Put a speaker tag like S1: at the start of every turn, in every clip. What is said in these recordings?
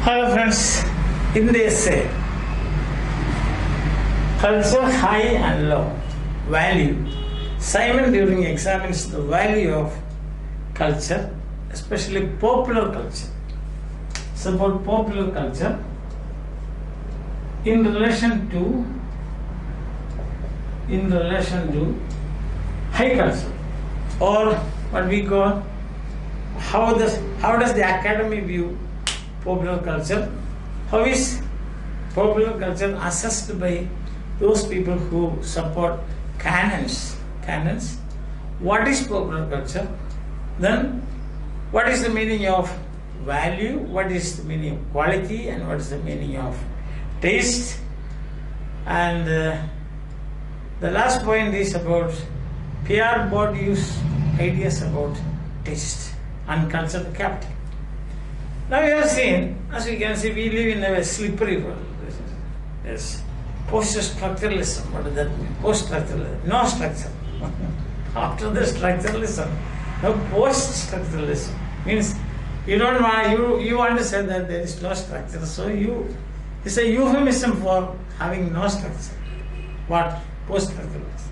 S1: Hello friends, in the essay, culture high and low, value. Simon during examines the value of culture, especially popular culture. It's about popular culture in relation to high culture, or what we call how does the academy view popular culture? How is popular culture assessed by those people who support canons? What is popular culture? Then what is the meaning of value? What is the meaning of quality? And what is the meaning of taste? And the last point is about Pierre Bourdieu's ideas about taste and cultural capital. Now we have seen, as we can see, we live in a slippery world. Yes. Post-structuralism, what does that mean? Post-structuralism, no structure. After the structuralism, no post-structuralism. Means you don't want, you want to say that there is no structure, so it's a euphemism for having no structure. What? Post-structuralism.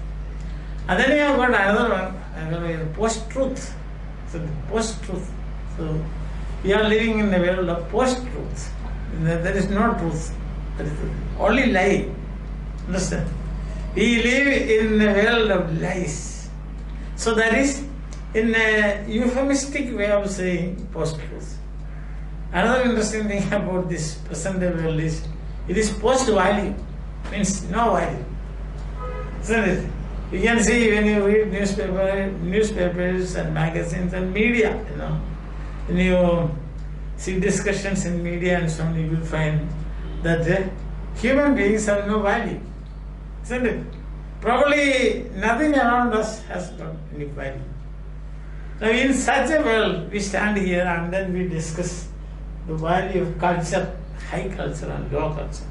S1: And then you have got another one, post-truth. So post-truth. So we are living in a world of post-truth. There is no truth. There is only lie. Understand? We live in a world of lies. So that is in a euphemistic way of saying post-truth. Another interesting thing about this present day world is it is post-value. Means no value. Isn't it? You can see when you read newspapers and magazines and media, when you see discussions in media and so on, you will find that human beings have no value. Isn't it? Probably nothing around us has got any value. Now in such a world, we stand here and then we discuss the value of culture, high culture and low culture.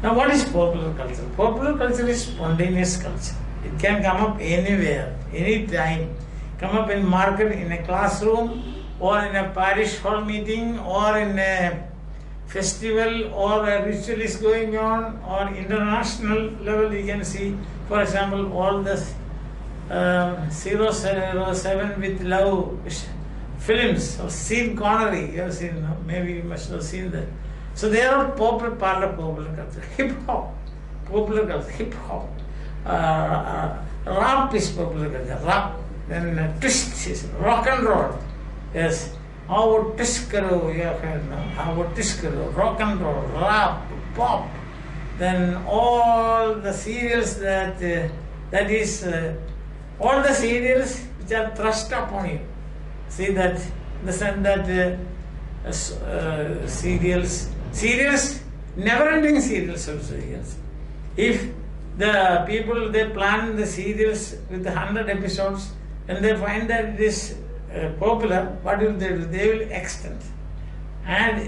S1: Now what is popular culture? Popular culture is spontaneous culture. It can come up anywhere, any time. Come up in market, in a classroom, or in a parish hall meeting, or in a festival, or a ritual is going on, or international level. You can see, for example, all the 007 with love films of Sean Connery. You have seen, no? Maybe you must have seen that. So they are popular part of popular culture. Hip hop, popular culture, hip hop. Rap is popular culture, rap. Then twist is rock and roll. Yes. How about twist karo? You have heard, no? How about twist karo? Rock and roll, rap, pop. Then all the serials all the serials which are thrust upon you. See that, understand that serials, never-ending serials also. Yes. If the people, they plan the serials with 100 episodes and they find that it is popular, what will they do? They will extend, add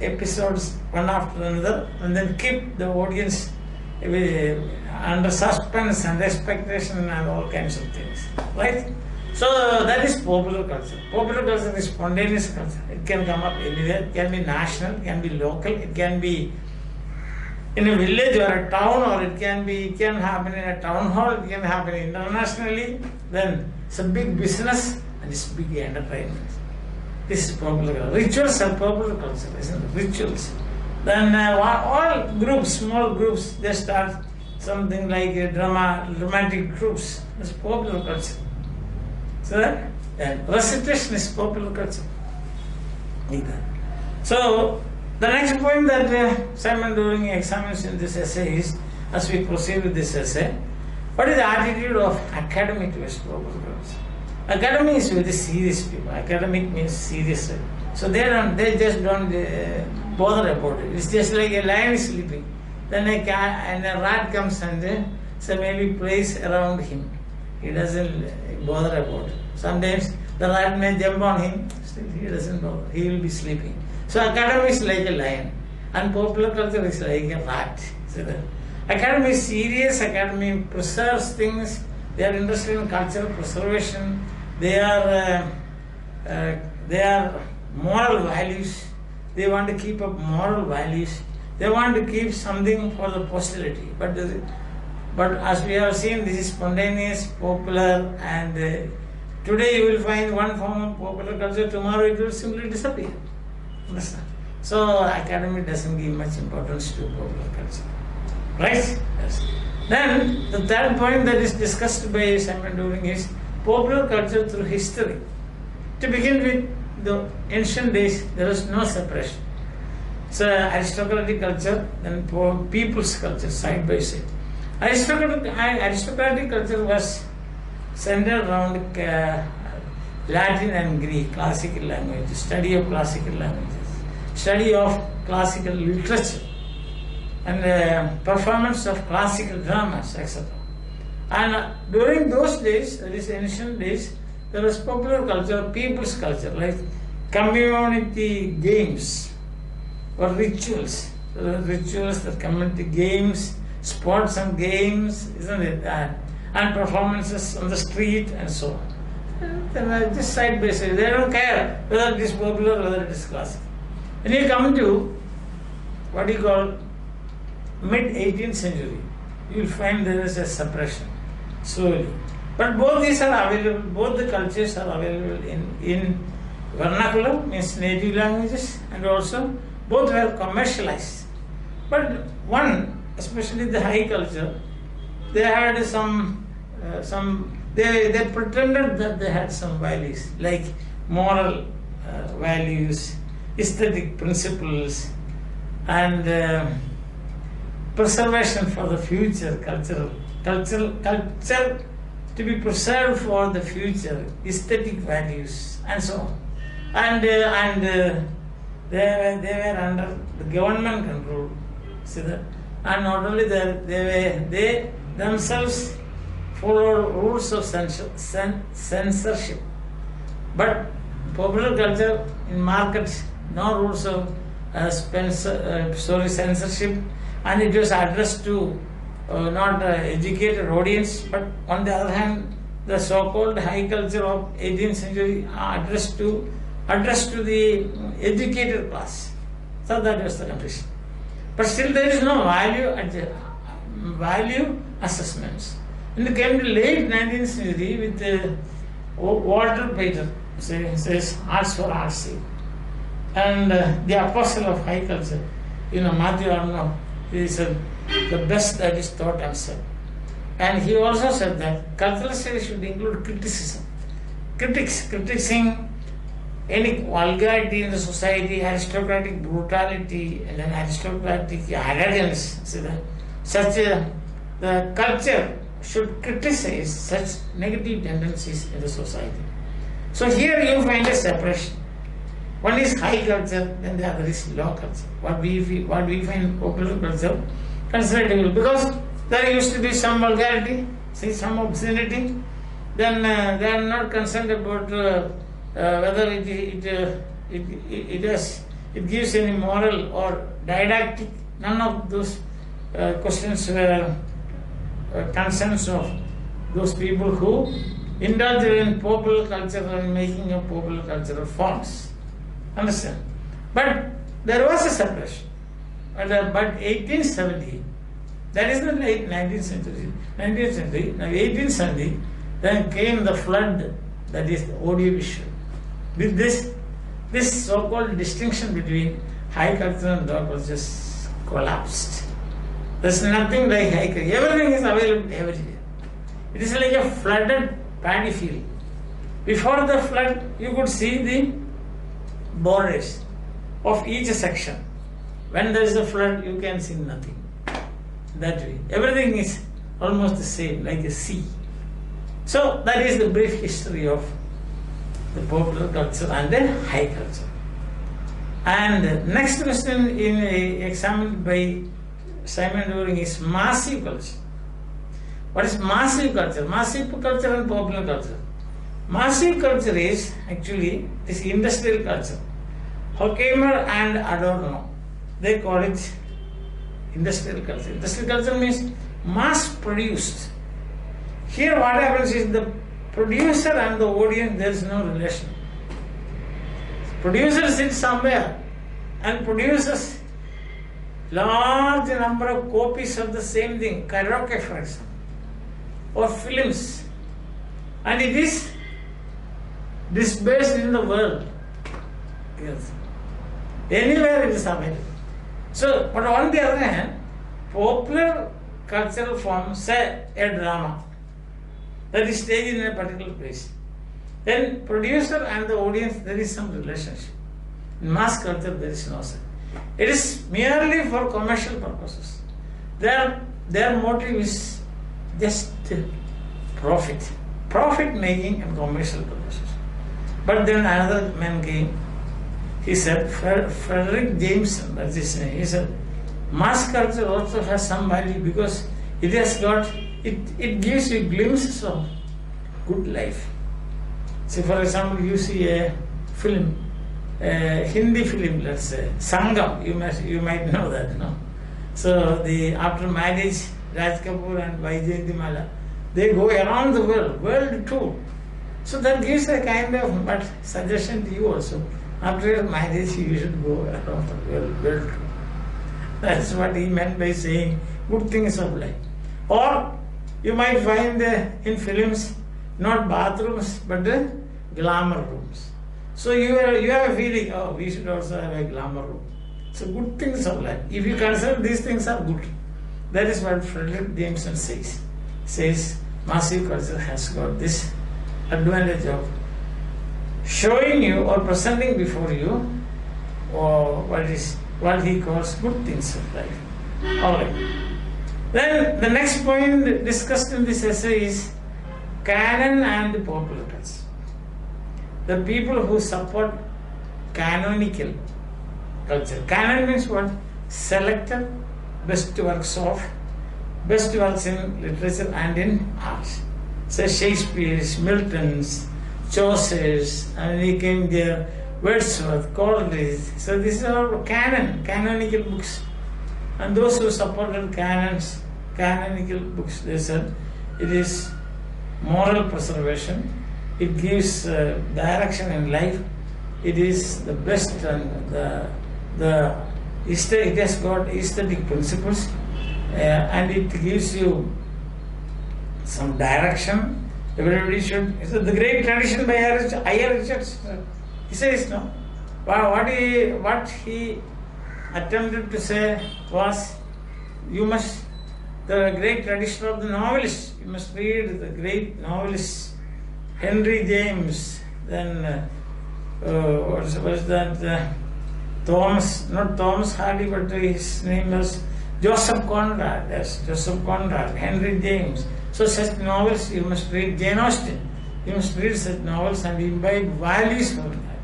S1: episodes one after another, and then keep the audience under suspense and expectation and all kinds of things. Right? So that is popular culture. Popular culture is spontaneous culture. It can come up anywhere. It can be national, it can be local, it can be in a village or a town, or it can happen in a town hall, it can happen internationally. Then it's a big business and it's big entertainment. This is popular culture. Rituals are popular culture, isn't it? Rituals. Then all groups, small groups, they start something like dramatic groups. It's popular culture. So that recitation is popular culture. So the next point that Simon Doering examines in this essay is, as we proceed with this essay, what is the attitude of academy towards popular culture? Academy is very serious people. Academic means serious. So they just don't bother about it. It's just like a lion is sleeping. Then a rat comes and so maybe plays around him. He doesn't bother about it. Sometimes the rat may jump on him, still he doesn't bother. He will be sleeping. So academy is like a lion, and popular culture is like a rat. So academy is serious. Academy preserves things. They are interested in cultural preservation. They are moral values. they want to keep up moral values, they want to keep something for the posterity. But as we have seen, this is spontaneous, popular, and today you will find one form of popular culture, tomorrow it will simply disappear. Understand? So academy doesn't give much importance to popular culture. Right? Yes. Then the third point that is discussed by Simon During is popular culture through history. To begin with, the ancient days, there was no separation. So aristocratic culture, then people's culture, side by side. Aristocratic culture was centered around Latin and Greek, classical languages, study of classical languages, study of classical literature, and performance of classical dramas, etc. And during those days, that is ancient days, there was popular culture, people's culture, like community games or rituals. There were rituals, the community games, sports and games, isn't it? And performances on the street and so on. Just side by side. They don't care whether it is popular or whether it is classical. When you come to what you call mid-18th century, you will find there is a suppression slowly. But both these are available, both the cultures are available in vernacular, means native languages, and also both were commercialized. But one, especially the high culture, they had they pretended that they had some values, like moral values, aesthetic principles, and preservation for the future, culture to be preserved for the future, aesthetic values, and so on. And they were under the government control. See that? And not only that, they themselves followed rules of censorship. But popular culture in markets, no rules of censorship, and it was addressed to not educated audience, but on the other hand, the so-called high culture of 18th century addressed to the educated class. So that was the condition. But still there is no value assessments. When it came to late 19th century with Walter Pater, says arts for art's sake, and the apostle of high culture, Mathew is the best that is taught and said. And he also said that cultural studies should include criticism. Critiquing any vulgarity in the society, aristocratic brutality, and then aristocratic arrogance. The culture should criticize such negative tendencies in the society. So here you find a separation. One is high culture, then the other is low culture. What we find popular culture considerable, because there used to be some vulgarity, some obscenity. Then they are not concerned about whether it gives any moral or didactic. None of those questions were concerns of those people who indulge in popular culture and making of popular cultural forms. Understand? But there was a separation. But 1870, that is the late 19th century, now 1870, then came the flood, that is the audiovisual. With this so-called distinction between high culture and low culture just collapsed. There's nothing like high culture. Everything is available everywhere. It is like a flooded paddy field. Before the flood, you could see the borders of each section. When there is a flood, you can see nothing. That way. Everything is almost the same, like a sea. So that is the brief history of the popular culture and the high culture. And next question examined by Simon During is massive culture. What is massive culture? Massive culture and popular culture. Massive culture is actually this industrial culture. Horkheimer and Adorno, they call it industrial culture. Industrial culture means mass produced. Here what happens is the producer and the audience, there is no relation. Producer sits somewhere and produces large number of copies of the same thing, karaoke for example, or films, and it is dispersed in the world. Yes. Anywhere it is available. So, but on the other hand, popular cultural form, say a drama, that is staged in a particular place. Then producer and the audience, there is some relationship. In mass culture, there is no such. It is merely for commercial purposes. Their motive is just profit making and commercial purposes. But then another man came. He said, Frederick Jameson, that's his name. He said, mass culture also has some value because it has got, it gives you glimpses of good life. Say, for example, you see a film, a Hindi film, let's say, Sangam, you might know that, no? So, after marriage, Raj Kapoor and Vaijayanti, they go around the world tour. So that gives a kind of but suggestion to you also. After marriage, you should go around the world tour. That's what he meant by saying good things of life. Or you might find in films not bathrooms but glamour rooms. So you have a feeling, oh, we should also have a glamour room. So good things of life. If you consider these things are good, that is what Frederick Jameson says. Says massive culture has got this advantage of showing you or presenting before you or what he calls good things of life. Alright. Then the next point discussed in this essay is canon and popular culture. The people who support canonical culture. Canon means what? Selected best works in literature and in art. So Shakespeare's, Milton's, Chaucer's, and he came there, Wordsworth, Coleridge. So these are all canonical books. And those who supported canonical books, they said it is moral preservation, it gives direction in life, it is the best and it has got aesthetic principles, and it gives you some direction. Everybody should. It's the great tradition by I.R. Richards. He says no. What he attempted to say was, you must, the great tradition of the novelists. You must read the great novelists, Henry James. Then what was that? Not Thomas Hardy, but his name was Joseph Conrad. Yes, Joseph Conrad, Henry James. So such novels you must read. Jane Austen, you must read such novels and imbibe values from that.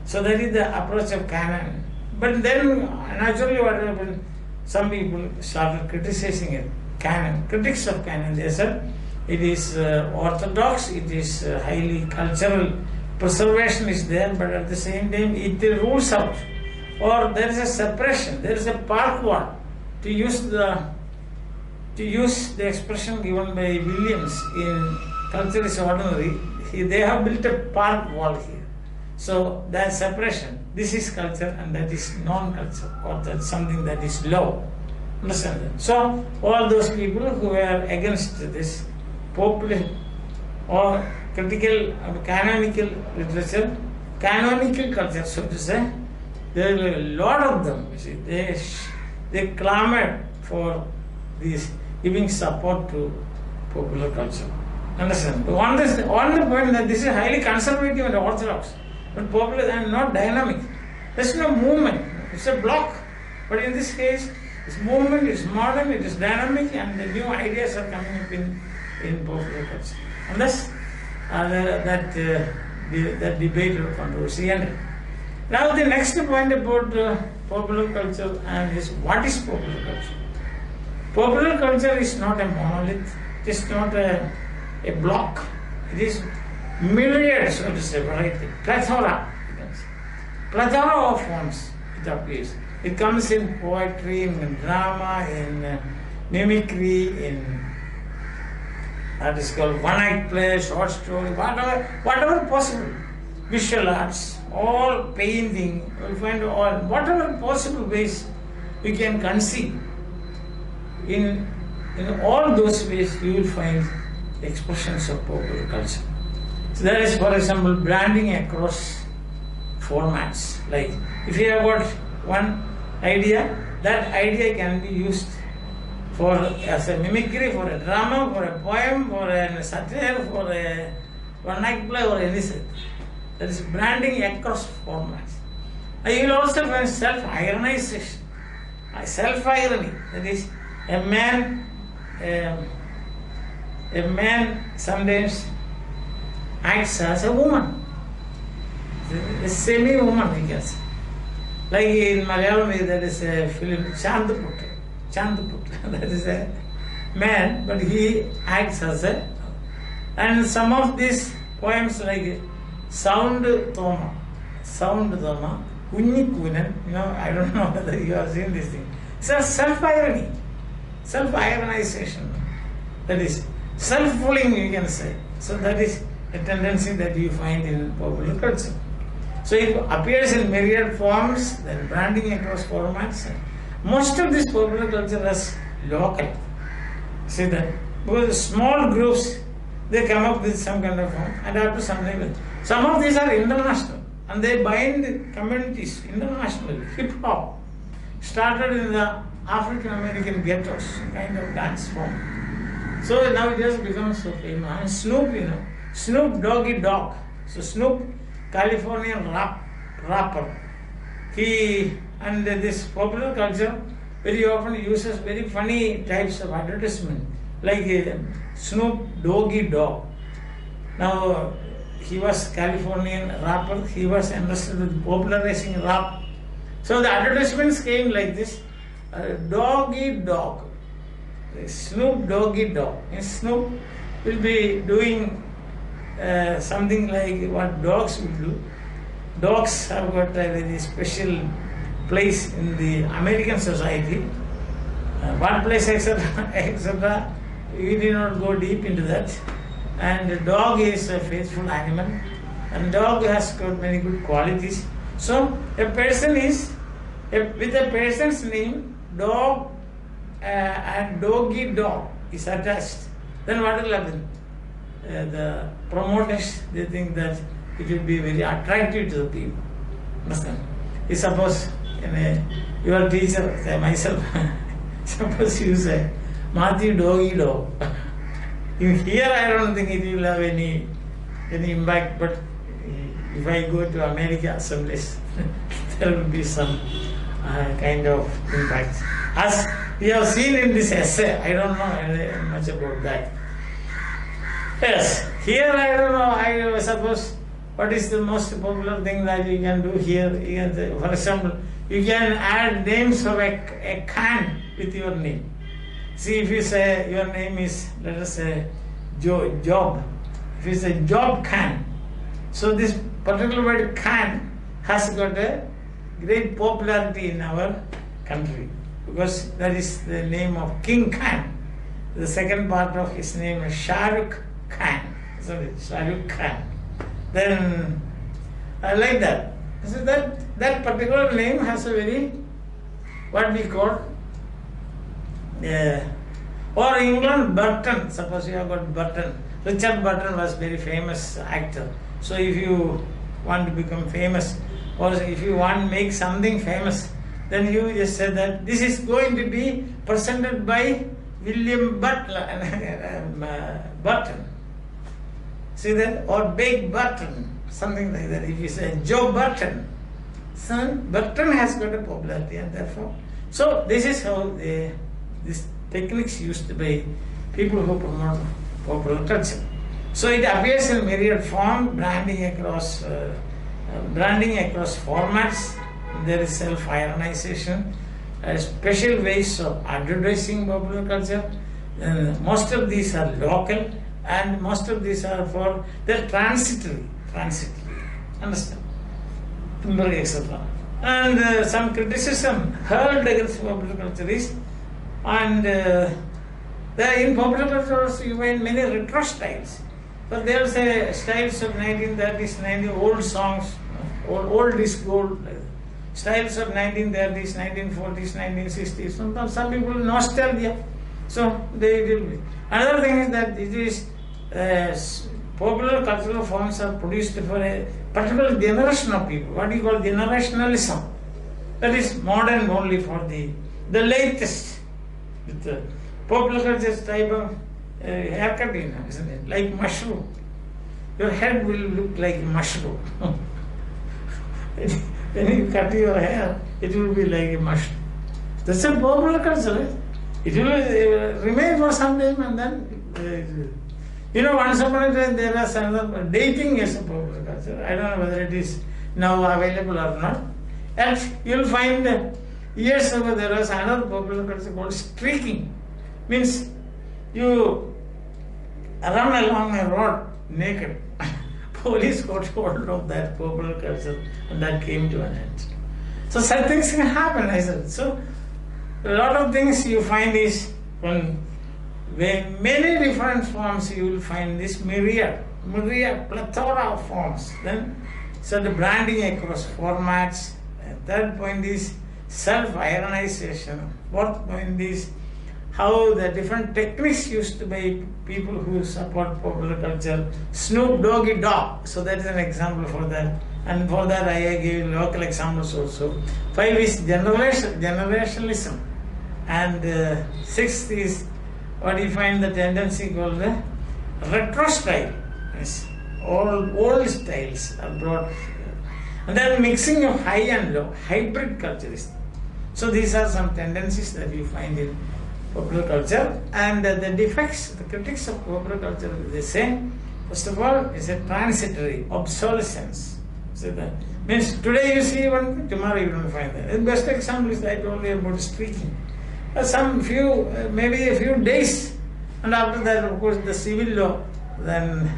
S1: So that is the approach of canon. But then naturally what happened? Some people started criticizing it. Canon, critics of canon, they said it is orthodox, it is highly cultural preservation is there, but at the same time it rules out, or there is a separation, there is a park wall. To use the expression given by Williams in Culture is Ordinary, they have built a park wall here. So that separation, this is culture and that is non-culture, or that's something that is low. Understand that? So all those people who were against this popular or critical canonical literature, canonical culture, so to say, there are a lot of them. You see, they clamored for this, giving support to popular culture. Understand? On the point that this is highly conservative and orthodox, but popular and not dynamic. There's no movement. It's a block. But in this case, it's movement, it's modern, it is dynamic, and the new ideas are coming up in popular culture. And thus, that debate or controversy ended. Now the next point about popular culture and is what is popular culture? Popular culture is not a monolith, it is not a block, it is myriad, so to say, variety, plethora of forms it appears. It comes in poetry, in drama, in mimicry, in what is called one-act play, short story, whatever possible, visual arts, all painting, you will find all, whatever possible ways we can conceive. In all those ways, you will find expressions of popular culture. So there is, for example, branding across formats. Like if you have got one idea, that idea can be used for as a mimicry, for a drama, for a poem, for a satire, for a one-act play, or anything. That is branding across formats. And you will also find self-ironization. Self-irony, that is a man sometimes acts as a woman, a semi-woman, we can say. Like in Malayalam, there is a film, Chandaputta, that is a man, but he acts as a. And some of these poems like Sound Thoma, Kunnikunan, I don't know whether you have seen this thing. It's a self-irony, self-ironization. That is self-fooling, you can say. So that is a tendency that you find in popular culture. So it appears in myriad forms, then branding across formats. Most of this popular culture is local. See that? Because small groups, they come up with some kind of form and after something else. Some of these are international and they bind communities internationally. Hip-hop started in the African American ghettos, kind of dance form. So now it has become so famous. And Snoop, Snoop Doggy Dogg. So Snoop, Californian rapper. And this popular culture very often uses very funny types of advertisement, like Snoop Doggy Dogg. Now, he was Californian rapper. He was interested in popularizing rap. So the advertisements came like this: Doggy Dogg, Snoop Doggy Dogg. And Snoop will be doing something like what dogs will do. Dogs have got a very special place in the American society. What place, etc., etc. We did not go deep into that. And the dog is a faithful animal, and dog has got many good qualities. So a person is with a person's name, dog and Doggy Dogg is attached. Then what will happen? The promoters, they think that it will be very attractive to the people. Understand? Suppose your teacher, say myself, suppose you say Mathew Doggy Dog. Here I don't think it will have any impact, but if I go to America someplace, there will be some kind of impact. As we have seen in this essay, I don't know much about that. Yes, here I don't know, I suppose what is the most popular thing that you can do here. You can say, for example, you can add names of a can with your name. See, if you say your name is, let us say, Job. If you say Job can. So this particular word can has got a great popularity in our country because that is the name of King Khan. The second part of his name is Shah Rukh Khan. Sorry, Shah Rukh Khan. Then I like that. So that particular name has a very, what we call, or England, Burton. Suppose you have got Burton. Richard Burton was very famous actor. So if you want to become famous, or if you want to make something famous, then you just say that this is going to be presented by William Burton. See that? Or Big Burton, something like that. If you say Joe Burton, son, Burton has got a popularity, and therefore. So this is how these techniques used by people who promote popular culture. So it appears in myriad form, branding across formats. There is self-ironization, special ways of advertising popular culture. Most of these are local, and most of these are for they're transitory. Understand? Temporary, etc. And some criticism hurled against popular culture is, and there in popular culture also you find many retro styles. But there's styles of 1930s, 90s, old songs, Old is gold. Styles of 1930s, 1940s, 1960s. Sometimes some people nostalgia. So they will be. Another thing is that it is popular cultural forms are produced for a particular generation of people. What you call generationalism. That is modern only for the latest. With the popular culture type of haircut, isn't it? Like mushroom. Your head will look like mushroom. When you cut your hair, it will be like a mushroom. That's a popular culture. It will remain for some time and then, once upon a time there was another, dating as a popular culture. I don't know whether it is now available or not. And you'll find that years ago there was another popular culture called streaking. Means you run along a road naked. Police got hold of that popular culture and that came to an end. So such things can happen, I said. So a lot of things you find is when many different forms you will find this myriad, plethora of forms. Then so the branding across formats. And third point is self-ironization. Fourth point is how the different techniques used by people who support popular culture. Snoop Doggy Dog. So that is an example for that. And for that I gave local examples also. 5 is generationalism. And 6 is what you find the tendency called the retro style. Yes. All old styles are brought. And then mixing of high and low, hybrid culture is. So these are some tendencies that you find in popular culture. And the defects, the critics of popular culture, they say, first of all, it's a transitory obsolescence. So that means today you see one thing, tomorrow you don't find that. The best example is I told you about streaking. Maybe a few days, and after that, of course, the civil law, then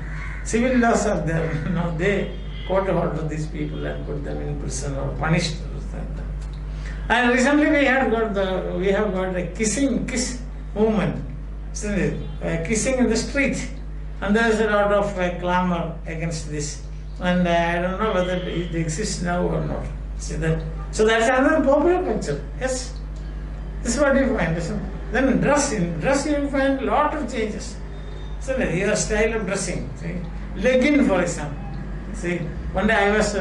S1: civil laws are there. They caught hold of these people and put them in prison or punished. And recently we have got a kiss movement, isn't it? Kissing in the street, and there is a lot of clamor against this. And I don't know whether it exists now or not. See that? So that's another popular culture. Yes. This is what you find. Then dress you find a lot of changes. So your style of dressing. See, legging for example. See, one day I was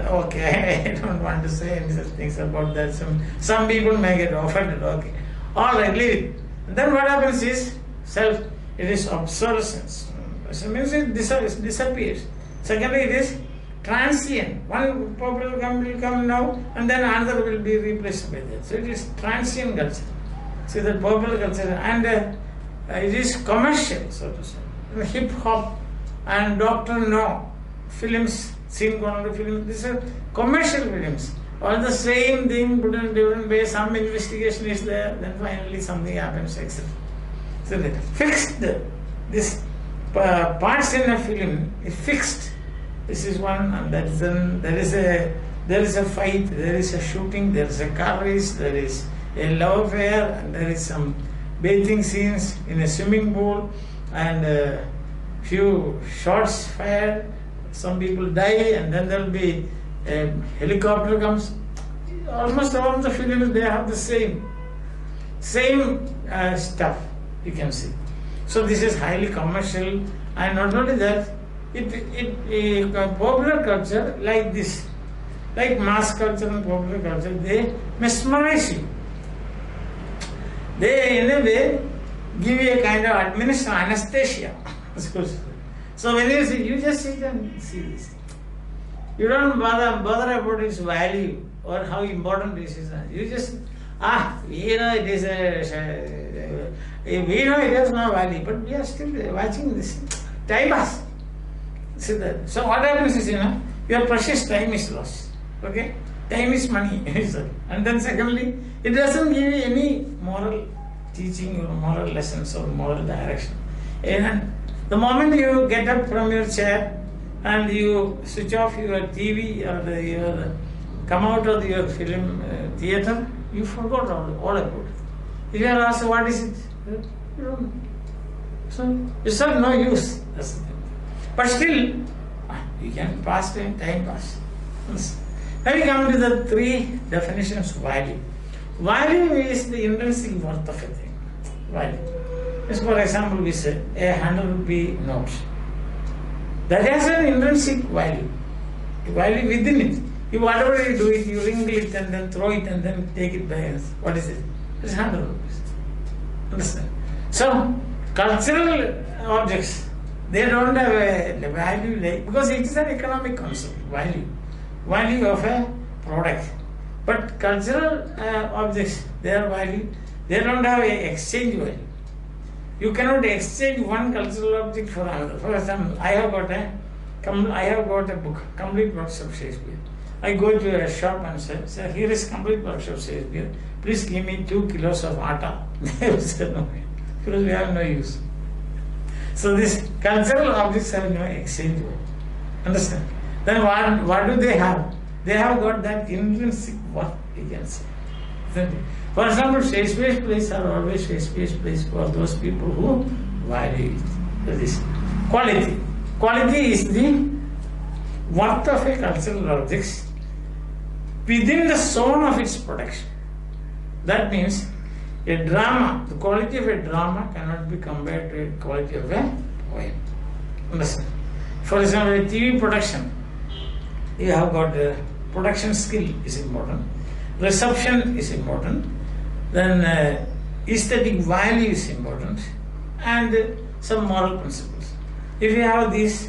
S1: okay, I don't want to say any such things about that. Some people may get offended. Okay, all right, leave it. And then what happens is it is obsolescence. So it means it disappears. Secondly, it is transient. One popular will come now, and then another will be replaced by that. So it is transient culture. See that popular culture, and it is commercial, so to say. Hip hop and Dr. No films, film, these are commercial films. All the same thing, put in different way. Some investigation is there, then finally something happens, etc. So fixed. This parts in a film is fixed. This is one, and that is there is a fight, there is a shooting, there is a car race, there is a love affair, and there is some bathing scenes in a swimming pool, and few shots fired. Some people die, and then there will be a helicopter comes. Almost all of the films, they have the same stuff, you can see. So this is highly commercial, and not only that, popular culture like this, like mass culture and popular culture, they mesmerize you. They in a way give you a kind of anesthesia. So when you see, you just sit and see this. You don't bother about its value or how important this is. You just, it is we know it has no value, but we are still watching this. Time pass. See that. So what happens is, your precious time is lost. Okay? Time is money. And then secondly, it doesn't give you any moral teaching or moral lessons or moral direction. And the moment you get up from your chair and you switch off your TV or come out of your film theatre, you forgot all about it. If you are asked what is it, you don't know. So it's of no use. That's the thing. But still, you can pass time pass. Now we come to the three definitions of value. Value is the intrinsic worth of a thing. Value. As for example, we say a 100 rupee note. That has an intrinsic value. Value within it. You whatever you do it, you wrinkle it and then throw it and then take it back. What is it? It's 100 rupees. Understand? So, cultural objects, they don't have a value because it is an economic concept. Value of a product. But cultural objects, their value, they don't have a exchange value. You cannot exchange one cultural object for another. For example, I have got a book, Complete Works of Shakespeare. I go to a shop and say, "Sir, here is Complete Works of Shakespeare. Please give me 2 kilos of atta." They will say, "No, because we have no use." So these cultural objects have no exchange value. Understand? Then what do they have? They have got that intrinsic worth, you can say. For example, Shakespeare's plays are always Shakespeare's plays for those people who value it. That is quality. Quality is the worth of a cultural object within the zone of its production. That means a drama, the quality of a drama cannot be compared to the quality of a poem. Understand? For example, a TV production, you have got production skill is important, reception is important, then aesthetic value is important, and some moral principles. If you have these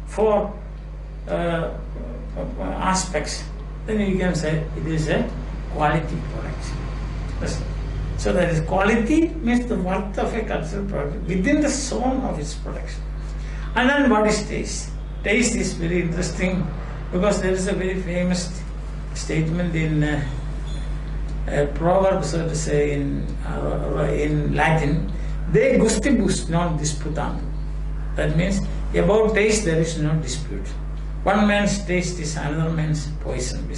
S1: 4 aspects, then you can say it is a quality product. So that is quality means the worth of a cultural product within the zone of its production. And then what is taste? Taste is very interesting because there is a very famous statement in Proverbs, so to say, in Latin, de gustibus non disputandum. That means about taste there is no dispute. One man's taste is another man's poison.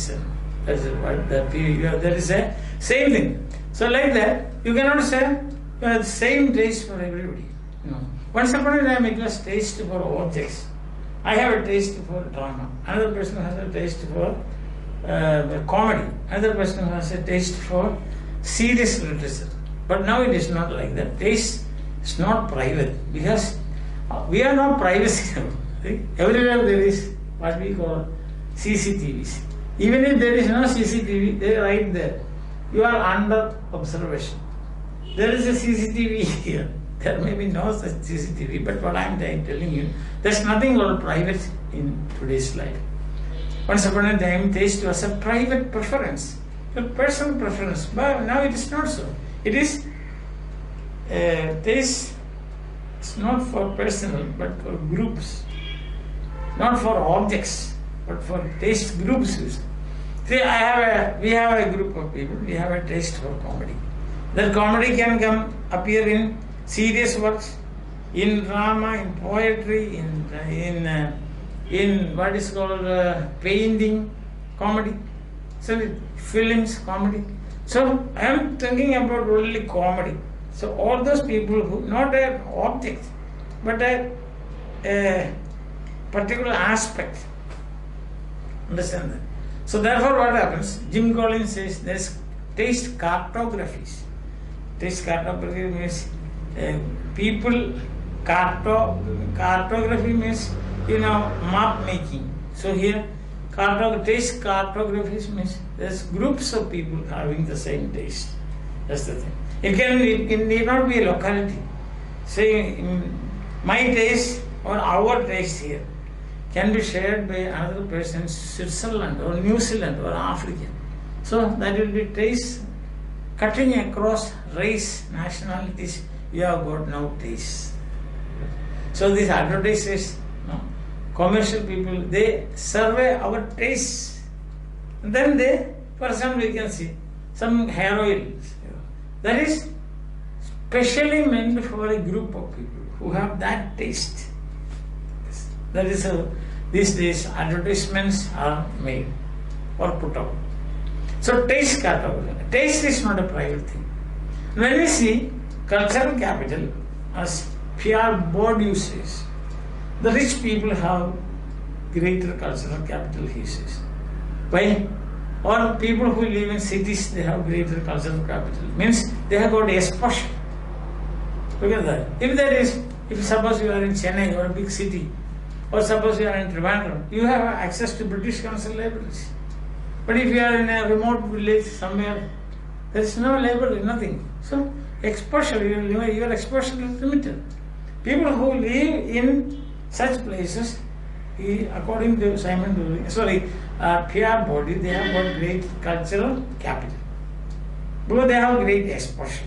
S1: That is what that is a same thing. So like that, you cannot say you have the same taste for everybody. No. Once upon a time it was taste for objects. I have a taste for drama. Another person has a taste for comedy. Another person has a taste for serious literature. But now it is not like that. Taste is not private because we are not privacy. Everywhere there is what we call CCTVs. Even if there is no CCTV, they write there, you are under observation. There is a CCTV here. There may be no such CCTV, but what I am telling you, there is nothing called private in today's life. Once upon a time, taste was a private preference, a personal preference, but now it is not so. It is taste is not for personal, but for groups, not for objects, but for taste groups. See, we have a group of people, we have a taste for comedy. That comedy can appear in serious works, in drama, in poetry, in what is called painting, comedy, so films, comedy. So I am thinking about only comedy. So all those people who, not an object, but a particular aspect. Understand that? So therefore what happens? Jim Collins says there is taste cartographies. Taste cartography means people, cartography means, map making. So here taste cartographies means there's groups of people having the same taste. That's the thing. It need not be a locality. Say my taste or our taste here can be shared by another person in Switzerland or New Zealand or Africa. So that will be taste cutting across race, nationalities. We have got now taste. So these advertisers, commercial people, they survey our taste. And then they, for example, we can see some hair oil that is specially meant for a group of people who have that taste. That is how these days advertisements are made or put out. So taste category. Taste is not a private thing. When we see cultural capital, as Pierre Bourdieu says, The rich people have greater cultural capital, he says. Why? Or people who live in cities, they have greater cultural capital. Means they have got exposure. Look at that. If suppose you are in Chennai or a big city, or suppose you are in Trivandrum, you have access to British Council libraries. But if you are in a remote village somewhere, there is no library, nothing. So exposure, your exposure is limited. People who live in such places, according to Pierre Body, they have got great cultural capital. Because they have great exposure.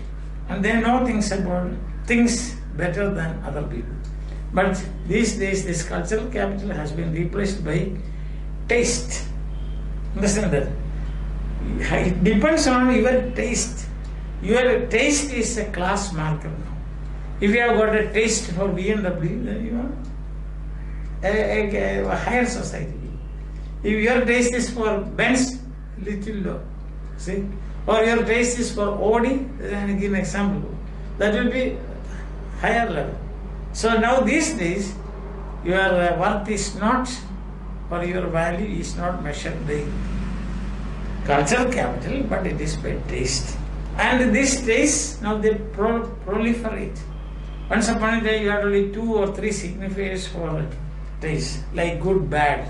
S1: And they know things better than other people. But these days, this cultural capital has been replaced by taste. Understand that? It depends on your taste. Your taste is a class marker now. If you have got a taste for BMW, then you are a higher society. If your taste is for Benz, little low. See? Or your taste is for Audi, then I give an example. That will be higher level. So now these days, your worth is not, or your value is not measured by cultural capital, but it is by taste. And this taste, now they proliferate. Once upon a time, you had only 2 or 3 signifiers for taste, like good, bad,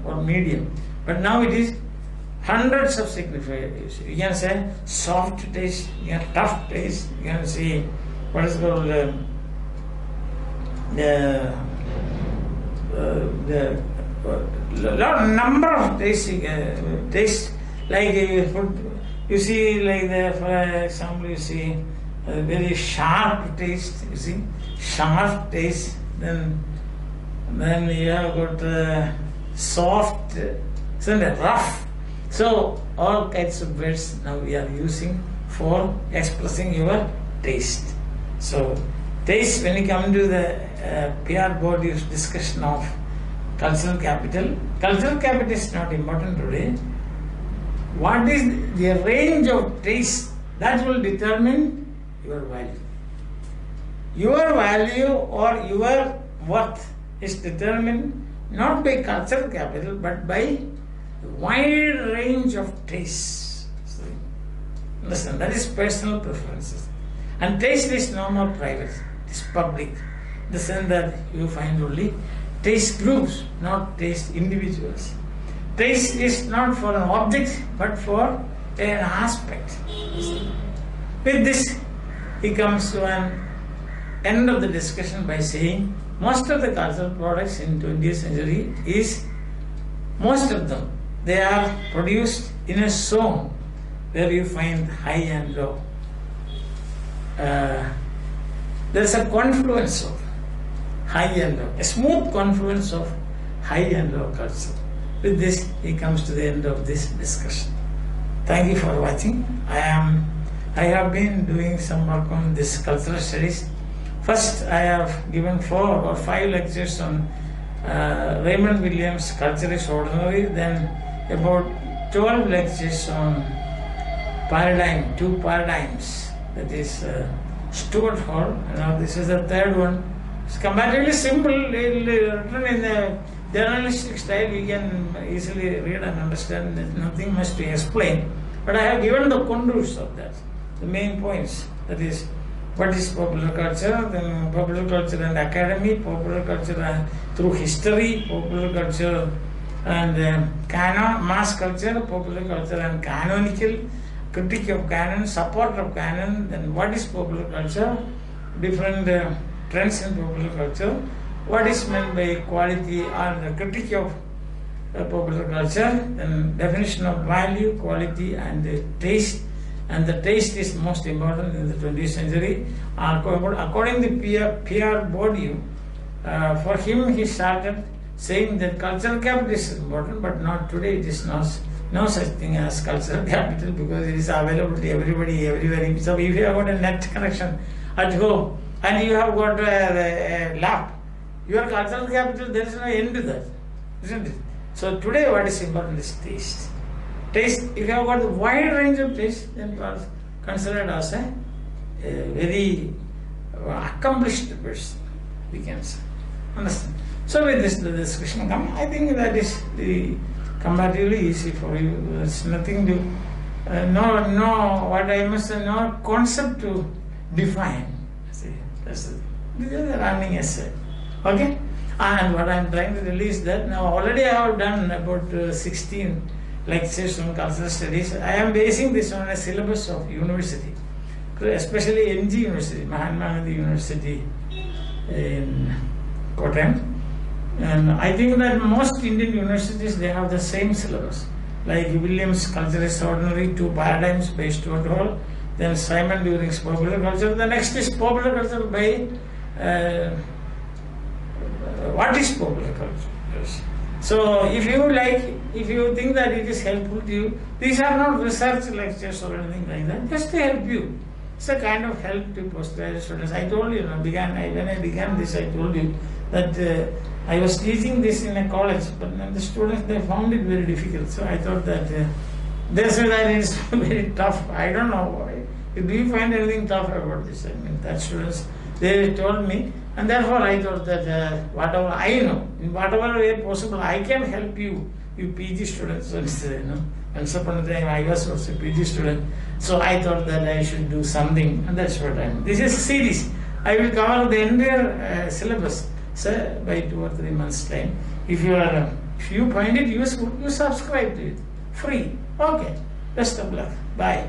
S1: or medium. But now it is hundreds of signifiers. You can say soft taste, you can tough taste, you can say what is called number of taste, like you see, like for example, you see a very sharp taste. You see sharp taste. Then you have got soft, rough. So all kinds of words now we are using for expressing your taste. So taste, when you come to the Pierre Bourdieu's discussion of cultural capital is not important today. What is the range of taste that will determine your value? Your value or your worth is determined not by cultural capital but by wide range of tastes. Listen, that is personal preferences. And taste is no more private, it is public. The sense that you find only taste groups, not taste individuals. Taste is not for an object, but for an aspect. With this, he comes to an end of the discussion by saying, most of the cultural products in 20th century is, most of them, they are produced in a zone where you find high and low. There is a confluence of high and low, a smooth confluence of high and low culture. With this, he comes to the end of this discussion. Thank you for watching. I have been doing some work on this cultural studies. First, I have given 4 or 5 lectures on Raymond Williams' Culture is Ordinary, then about 12 lectures on paradigm, 2 paradigms, that is Stuart Hall, and now this is the 3rd one. It's comparatively simple, written in the journalistic style, we can easily read and understand. There's nothing much to explain. But I have given the contours of that, the main points. That is, what is popular culture, then popular culture and academy, popular culture through history, popular culture and canon, mass culture, popular culture and canonical, critique of canon, support of canon, then what is popular culture, different trends in popular culture, what is meant by quality or the critique of popular culture, then definition of value, quality and the taste, and the taste is most important in the 20th century. According to Pierre Bourdieu, for him he started saying that cultural capital is important, but not today. It is no such thing as cultural capital because it is available to everybody, everywhere. So if you have got a net connection at home and you have got a lap, your cultural capital, there is no end to that, isn't it? So today what is important is taste. Taste, if you have got a wide range of taste, then you are considered as a very accomplished person, we can say. Understand? So with this, the discussion come, I think that is the comparatively easy for you. There's nothing to, what I must say, no concept to define. See, this is the running essay. Okay? And what I'm trying to release that, now already I have done about 16 lectures on cultural studies. I am basing this on a syllabus of university, especially NG University, Mahatma Gandhi University in Kottayam. And I think that most Indian universities, they have the same syllabus. Like Williams Culture Extraordinary, 2 paradigms by Stuart Hall, then Simon During's Popular Culture. The next is Popular Culture by what is popular culture? Yes. So if you think that it is helpful to you, these are not research lectures or anything like that, just to help you. It's a kind of help to postgraduate students. I told you, when I began this, I told you that I was teaching this in a college, but then the students, they found it very difficult. So I thought that they said that it's very tough. I don't know why. Do you find anything tough about this? I mean, that students, they told me, and therefore I thought that whatever I know, in whatever way possible, I can help you PG students. Once upon a time I was also a PG student, so I thought that I should do something, and that's what I'm. This is a series. I will cover the entire syllabus, sir, by 2 or 3 months' time. If you find it useful, you subscribe to it, free. Okay. Best of luck. Bye.